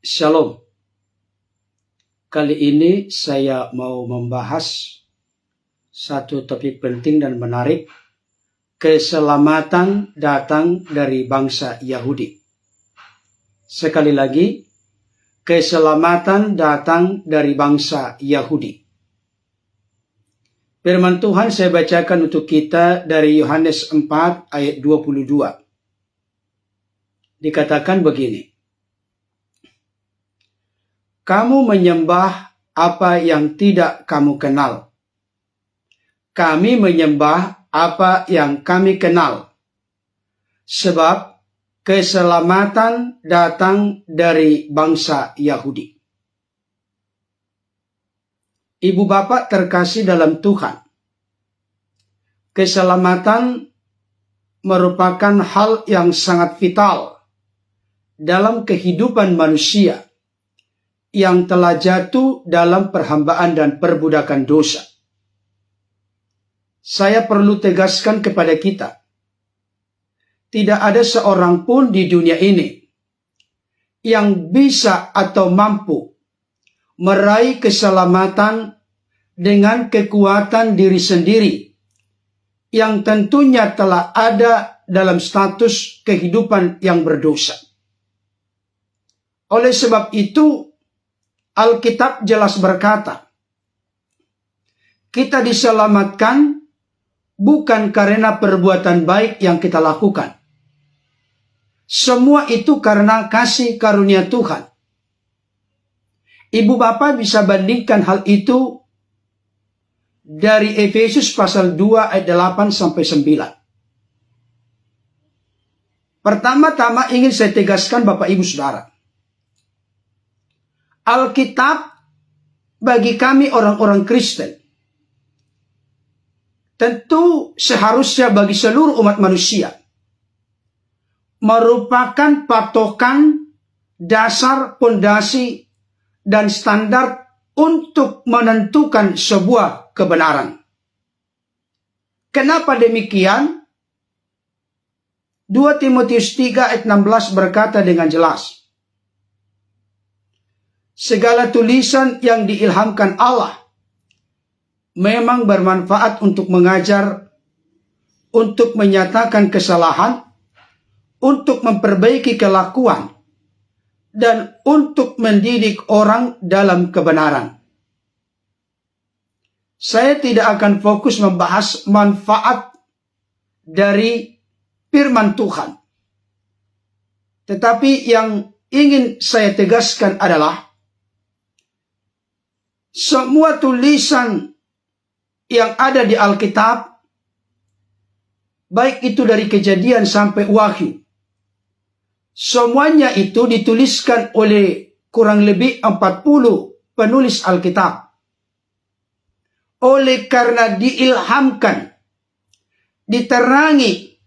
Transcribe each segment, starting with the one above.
Shalom. Kali ini saya mau membahas satu topik penting dan menarik. Keselamatan datang dari bangsa Yahudi. Sekali lagi, keselamatan datang dari bangsa Yahudi. Firman Tuhan saya bacakan untuk kita dari Yohanes 4 ayat 22. Dikatakan begini. Kamu menyembah apa yang tidak kamu kenal. Kami menyembah apa yang kami kenal. Sebab keselamatan datang dari bangsa Yahudi. Ibu bapak terkasih dalam Tuhan. Keselamatan merupakan hal yang sangat vital dalam kehidupan manusia yang telah jatuh dalam perhambaan dan perbudakan dosa. Saya perlu tegaskan kepada kita, tidak ada seorang pun di dunia ini yang bisa atau mampu meraih keselamatan dengan kekuatan diri sendiri yang tentunya telah ada dalam status kehidupan yang berdosa. Oleh sebab itu, Alkitab jelas berkata, kita diselamatkan bukan karena perbuatan baik yang kita lakukan. Semua itu karena kasih karunia Tuhan. Ibu bapak bisa bandingkan hal itu dari Efesus pasal 2 ayat 8 sampai 9. Pertama-tama ingin saya tegaskan Bapak Ibu Saudara. Alkitab bagi kami orang-orang Kristen tentu seharusnya bagi seluruh umat manusia merupakan patokan, dasar, pondasi, dan standar untuk menentukan sebuah kebenaran. Kenapa demikian? 2 Timotius 3 ayat 16 berkata dengan jelas, segala tulisan yang diilhamkan Allah memang bermanfaat untuk mengajar, untuk menyatakan kesalahan, untuk memperbaiki kelakuan, dan untuk mendidik orang dalam kebenaran. Saya tidak akan fokus membahas manfaat dari firman Tuhan. Tetapi yang ingin saya tegaskan adalah semua tulisan yang ada di Alkitab, baik itu dari Kejadian sampai Wahyu, semuanya itu dituliskan oleh kurang lebih 40 penulis Alkitab. Oleh karena diilhamkan, diterangi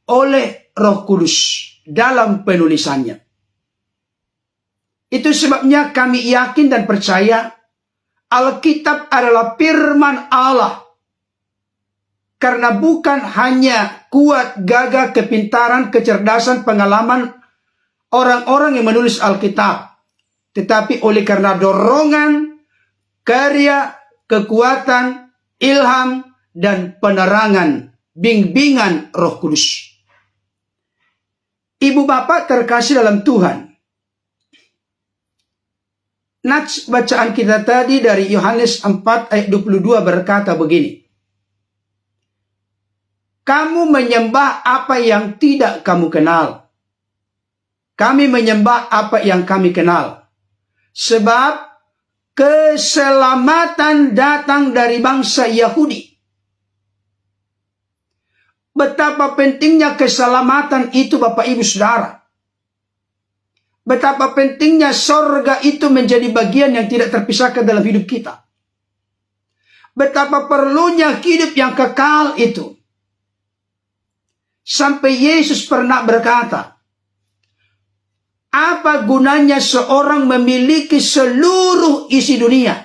oleh Roh Kudus dalam penulisannya. Itu sebabnya kami yakin dan percaya Alkitab adalah firman Allah. Karena bukan hanya kuat, gagah, kepintaran, kecerdasan, pengalaman orang-orang yang menulis Alkitab. Tetapi oleh karena dorongan, karya, kekuatan, ilham, dan penerangan, bimbingan Roh Kudus. Ibu bapak terkasih dalam Tuhan. Nats bacaan kita tadi dari Yohanes 4 ayat 22 berkata begini. Kamu menyembah apa yang tidak kamu kenal. Kami menyembah apa yang kami kenal. Sebab keselamatan datang dari bangsa Yahudi. Betapa pentingnya keselamatan itu Bapak Ibu Saudara. Betapa pentingnya sorga itu menjadi bagian yang tidak terpisahkan dalam hidup kita. Betapa perlunya hidup yang kekal itu. Sampai Yesus pernah berkata, apa gunanya seorang memiliki seluruh isi dunia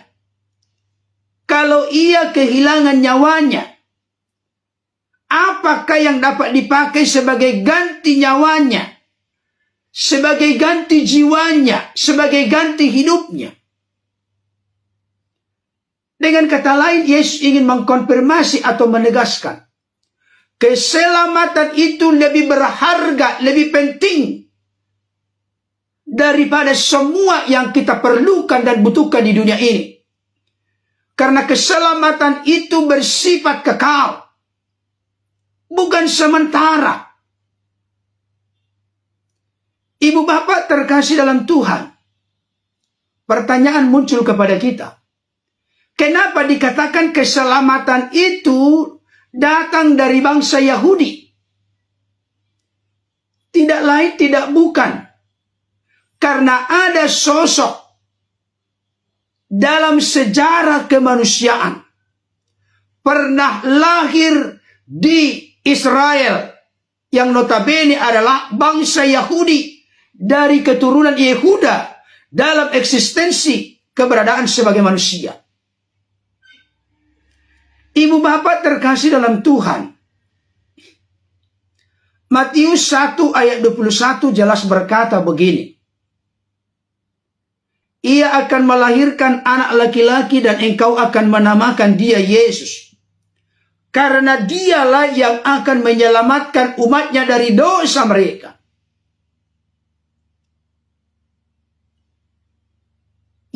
kalau ia kehilangan nyawanya? Apakah yang dapat dipakai sebagai ganti nyawanya? sebagai ganti jiwanya, sebagai ganti hidupnya. Dengan kata lain, Yesus ingin mengkonfirmasi atau menegaskan, keselamatan itu lebih berharga, lebih penting daripada semua yang kita perlukan dan butuhkan di dunia ini. Karena keselamatan itu bersifat kekal, bukan sementara. Ibu bapak terkasih dalam Tuhan, pertanyaan muncul kepada kita. Kenapa dikatakan keselamatan itu datang dari bangsa Yahudi? Tidak lain, tidak bukan. Karena ada sosok dalam sejarah kemanusiaan pernah lahir di Israel yang notabene adalah bangsa Yahudi dari keturunan Yehuda dalam eksistensi keberadaan sebagai manusia. Ibu bapak terkasih dalam Tuhan, Matius 1 ayat 21 jelas berkata begini, ia akan melahirkan anak laki-laki dan engkau akan menamakan dia Yesus. Karena dialah yang akan menyelamatkan umatnya dari dosa mereka.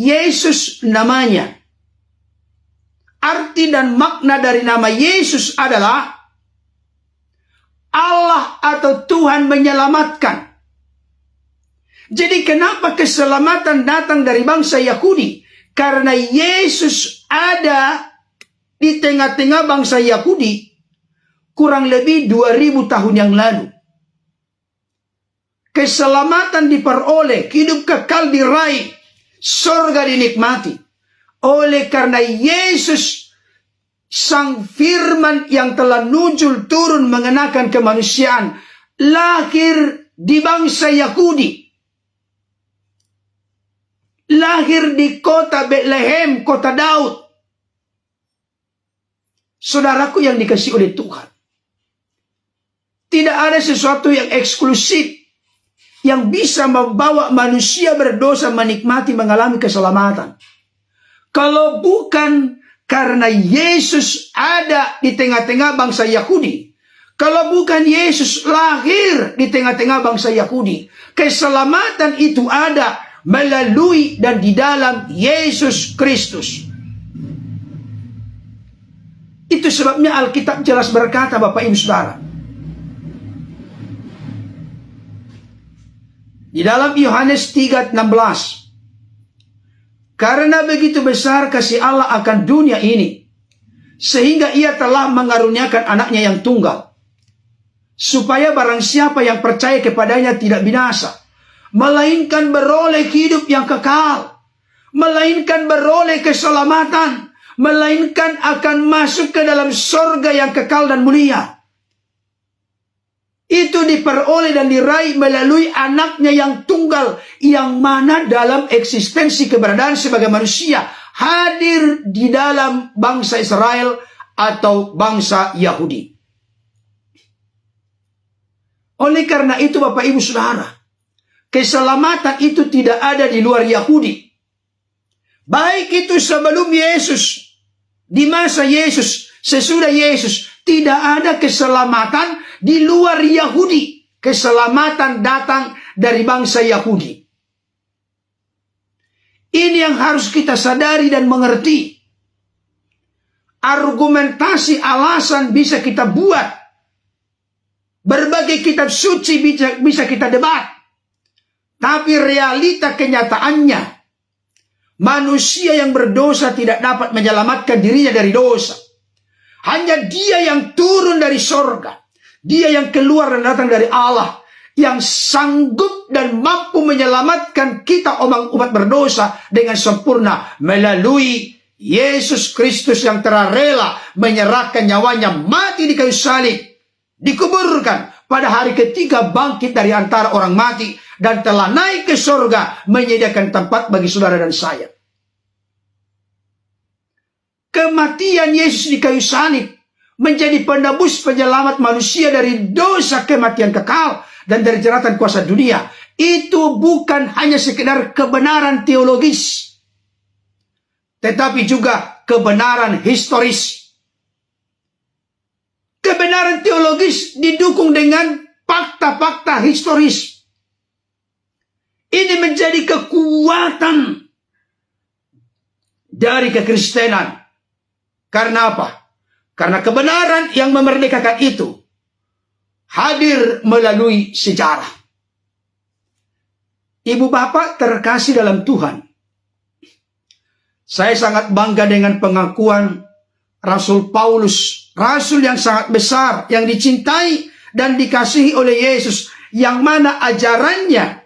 Yesus namanya. Arti dan makna dari nama Yesus adalah Allah atau Tuhan menyelamatkan. Jadi kenapa keselamatan datang dari bangsa Yahudi? Karena Yesus ada di tengah-tengah bangsa Yahudi kurang lebih 2000 tahun yang lalu. Keselamatan diperoleh, hidup kekal diraih, surga dinikmati. Oleh karena Yesus, Sang Firman yang telah nuzul turun mengenakan kemanusiaan, lahir di bangsa Yahudi. Lahir di kota Bethlehem, kota Daud. Saudaraku yang dikasihi oleh Tuhan, tidak ada sesuatu yang eksklusif yang bisa membawa manusia berdosa menikmati mengalami keselamatan. Kalau bukan karena Yesus ada di tengah-tengah bangsa Yahudi, kalau bukan Yesus lahir di tengah-tengah bangsa Yahudi, keselamatan itu ada melalui dan di dalam Yesus Kristus. Itu sebabnya Alkitab jelas berkata, Bapak Ibu Saudara, di dalam Yohanes 3:16, karena begitu besar kasih Allah akan dunia ini, sehingga ia telah mengaruniakan anaknya yang tunggal, supaya barang siapa yang percaya kepadanya tidak binasa, melainkan beroleh hidup yang kekal, melainkan beroleh keselamatan, melainkan akan masuk ke dalam surga yang kekal dan mulia. Itu diperoleh dan diraih melalui anaknya yang tunggal, yang mana dalam eksistensi keberadaan sebagai manusia hadir di dalam bangsa Israel atau bangsa Yahudi. Oleh karena itu Bapak Ibu Saudara, keselamatan itu tidak ada di luar Yahudi. Baik itu sebelum Yesus, di masa Yesus, sesudah Yesus, tidak ada keselamatan di luar Yahudi. Keselamatan datang dari bangsa Yahudi. Ini yang harus kita sadari dan mengerti. Argumentasi alasan bisa kita buat. Berbagai kitab suci bisa kita debat. Tapi realita kenyataannya, manusia yang berdosa tidak dapat menyelamatkan dirinya dari dosa. Hanya Dia yang turun dari sorga, Dia yang keluar dan datang dari Allah, yang sanggup dan mampu menyelamatkan kita umat berdosa dengan sempurna melalui Yesus Kristus yang telah rela menyerahkan nyawanya, mati di kayu salib, dikuburkan, pada hari ketiga bangkit dari antara orang mati, dan telah naik ke surga menyediakan tempat bagi saudara dan saya. Kematian Yesus di kayu salib menjadi penebus penyelamat manusia dari dosa kematian kekal dan dari jeratan kuasa dunia. itu bukan hanya sekedar kebenaran teologis, tetapi juga kebenaran historis. Kebenaran teologis didukung dengan fakta-fakta historis. Ini menjadi kekuatan dari kekristenan. Karena apa? Karena kebenaran yang memerdekakan itu hadir melalui sejarah. Ibu bapak terkasih dalam Tuhan, saya sangat bangga dengan pengakuan Rasul Paulus, rasul yang sangat besar, yang dicintai dan dikasihi oleh Yesus, yang mana ajarannya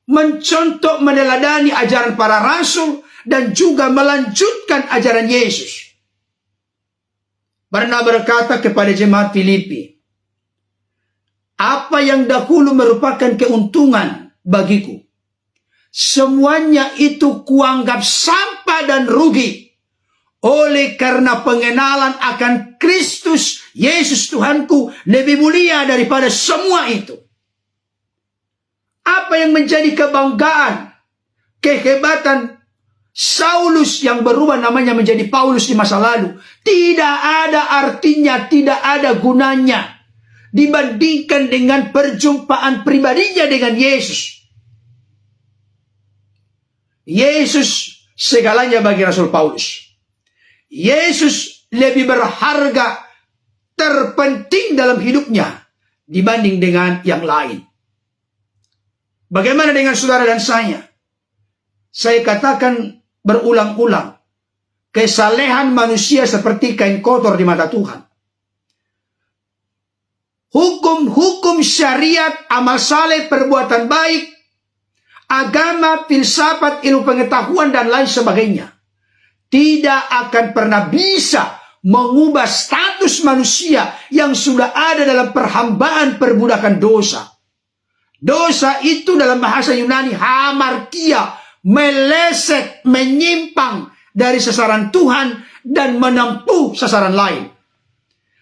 mencontoh meneladani ajaran para rasul dan juga melanjutkan ajaran Yesus. Pernah berkata kepada jemaat Filipi, apa yang dahulu merupakan keuntungan bagiku, semuanya itu kuanggap sampah dan rugi oleh karena pengenalan akan Kristus Yesus Tuhanku lebih mulia daripada semua itu. Apa yang menjadi kebanggaan, kehebatan Saulus yang berubah namanya menjadi Paulus di masa lalu, tidak ada artinya, tidak ada gunanya dibandingkan dengan perjumpaan pribadinya dengan Yesus. Yesus segalanya bagi Rasul Paulus. Yesus lebih berharga, terpenting dalam hidupnya dibanding dengan yang lain. Bagaimana dengan saudara dan saya? Saya katakan berulang-ulang, kesalehan manusia seperti kain kotor di mata Tuhan. Hukum-hukum syariat, amal saleh, perbuatan baik, agama, filsafat, ilmu pengetahuan, dan lain sebagainya tidak akan pernah bisa mengubah status manusia yang sudah ada dalam perhambaan perbudakan dosa. Dosa itu dalam bahasa Yunani hamarkia, meleset, menyimpang dari sasaran Tuhan dan menempuh sasaran lain.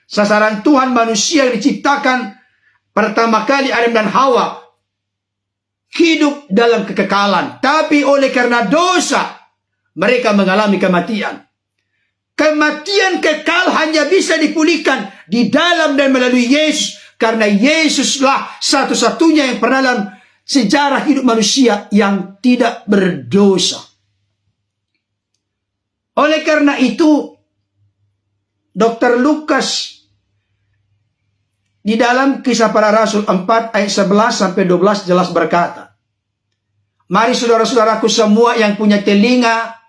Sasaran Tuhan manusia yang diciptakan pertama kali Adam dan Hawa hidup dalam kekekalan, tapi oleh karena dosa mereka mengalami kematian. Kematian kekal hanya bisa dipulihkan di dalam dan melalui Yesus, karena Yesuslah satu-satunya yang pernah dalam sejarah hidup manusia yang tidak berdosa. Oleh karena itu, Dr. Lukas di dalam Kisah Para Rasul 4 ayat 11 sampai 12 jelas berkata, mari saudara-saudaraku semua yang punya telinga,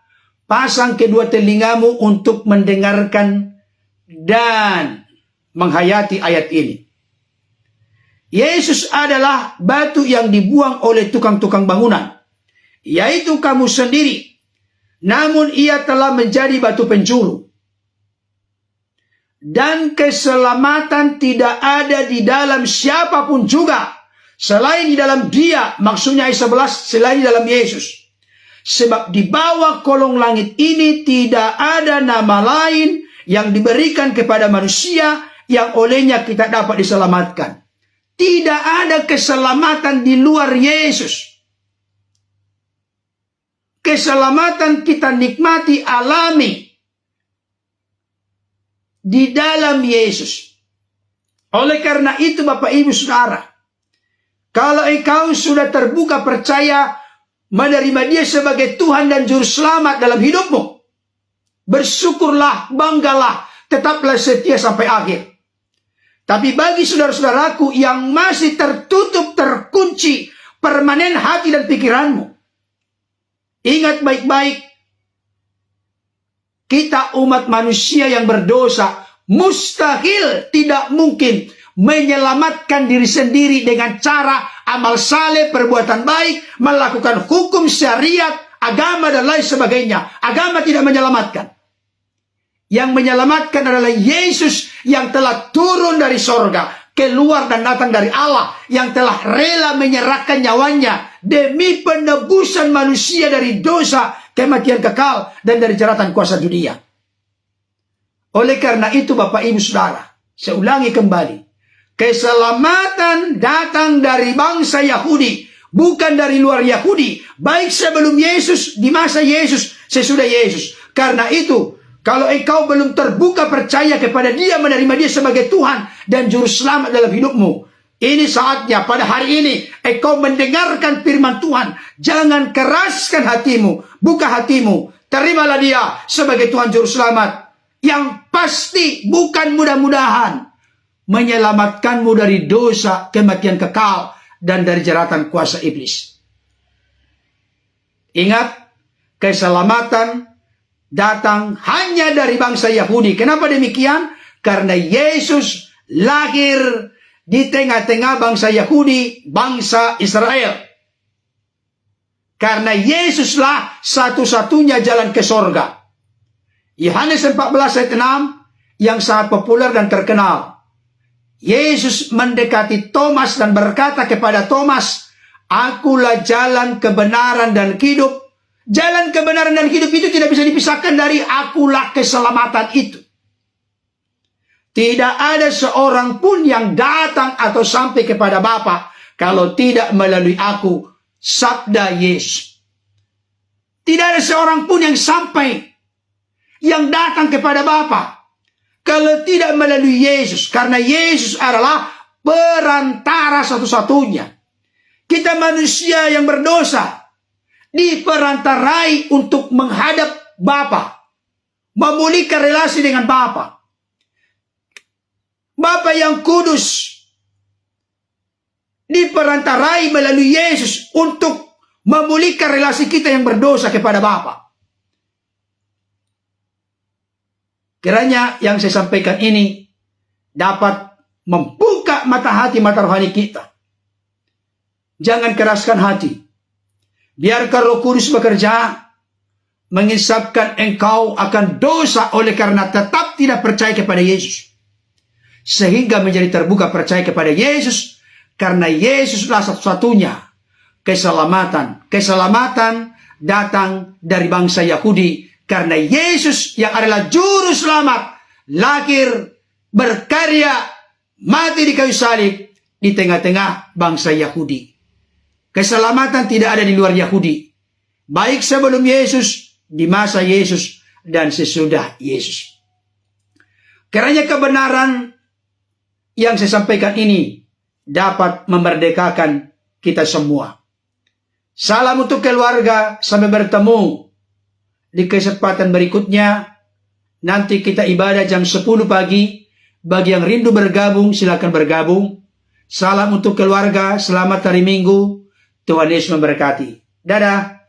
pasang kedua telingamu untuk mendengarkan dan menghayati ayat ini. Yesus adalah batu yang dibuang oleh tukang-tukang bangunan, yaitu kamu sendiri. Namun ia telah menjadi batu penjuru. Dan keselamatan tidak ada di dalam siapapun juga, selain di dalam dia, maksudnya ayat 11, selain di dalam Yesus. Sebab di bawah kolong langit ini tidak ada nama lain yang diberikan kepada manusia yang olehnya kita dapat diselamatkan. Tidak ada keselamatan di luar Yesus. Keselamatan kita nikmati, alami di dalam Yesus. Oleh karena itu Bapak Ibu Saudara, kalau engkau sudah terbuka percaya menerima dia sebagai Tuhan dan Juru Selamat dalam hidupmu, bersyukurlah, banggalah, tetaplah setia sampai akhir. Tapi bagi saudara-saudaraku yang masih tertutup, terkunci, permanen hati dan pikiranmu, ingat baik-baik, kita umat manusia yang berdosa, mustahil, tidak mungkin menyelamatkan diri sendiri dengan cara amal saleh, perbuatan baik, melakukan hukum syariat, agama dan lain sebagainya. Agama tidak menyelamatkan. Yang menyelamatkan adalah Yesus yang telah turun dari sorga, keluar dan datang dari Allah, yang telah rela menyerahkan nyawanya demi penebusan manusia dari dosa, kematian kekal, dan dari jeratan kuasa dunia. Oleh karena itu Bapak Ibu Saudara, saya ulangi kembali, keselamatan datang dari bangsa Yahudi, bukan dari luar Yahudi, baik sebelum Yesus, di masa Yesus, sesudah Yesus. Karena itu, kalau engkau belum terbuka percaya kepada Dia, menerima Dia sebagai Tuhan dan Juru Selamat dalam hidupmu, ini saatnya pada hari ini engkau mendengarkan firman Tuhan. Jangan keraskan hatimu, buka hatimu, terimalah Dia sebagai Tuhan Juru Selamat, yang pasti bukan mudah-mudahan menyelamatkanmu dari dosa, kematian kekal, dan dari jeratan kuasa iblis. Ingat, keselamatan datang hanya dari bangsa Yahudi. Kenapa demikian? Karena Yesus lahir di tengah-tengah bangsa Yahudi, bangsa Israel. Karena Yesuslah satu-satunya jalan ke sorga. Yohanes 14 ayat 6 yang sangat populer dan terkenal. Yesus mendekati Thomas dan berkata kepada Thomas, "Akulah jalan, kebenaran, dan hidup." Jalan kebenaran dan hidup itu tidak bisa dipisahkan dari akulah keselamatan itu. Tidak ada seorang pun yang datang atau sampai kepada Bapa kalau tidak melalui aku, sabda Yesus. Tidak ada seorang pun yang sampai, yang datang kepada Bapa kalau tidak melalui Yesus. Karena Yesus adalah perantara satu-satunya. Kita manusia yang berdosa diperantarai untuk menghadap Bapa, memulihkan relasi dengan Bapa. Bapa yang kudus diperantarai melalui Yesus untuk memulihkan relasi kita yang berdosa kepada Bapa. Kiranya yang saya sampaikan ini dapat membuka mata hati, mata rohani kita. Jangan keraskan hati. Biarkan Roh Kudus bekerja, mengisapkan engkau akan dosa oleh karena tetap tidak percaya kepada Yesus. Sehingga menjadi terbuka percaya kepada Yesus, karena Yesuslah satu-satunya keselamatan. Keselamatan datang dari bangsa Yahudi, karena Yesus yang adalah Juru Selamat, lahir, berkarya, mati di kayu salib di tengah-tengah bangsa Yahudi. Keselamatan tidak ada di luar Yahudi, baik sebelum Yesus, di masa Yesus, dan sesudah Yesus. Kiranya kebenaran yang saya sampaikan ini dapat memerdekakan kita semua. Salam untuk keluarga, sampai bertemu di kesempatan berikutnya. Nanti kita ibadah jam 10 pagi. Bagi yang rindu bergabung, silakan bergabung. Salam untuk keluarga, selamat hari Minggu. Tuhan Yesus memberkati. Dadah.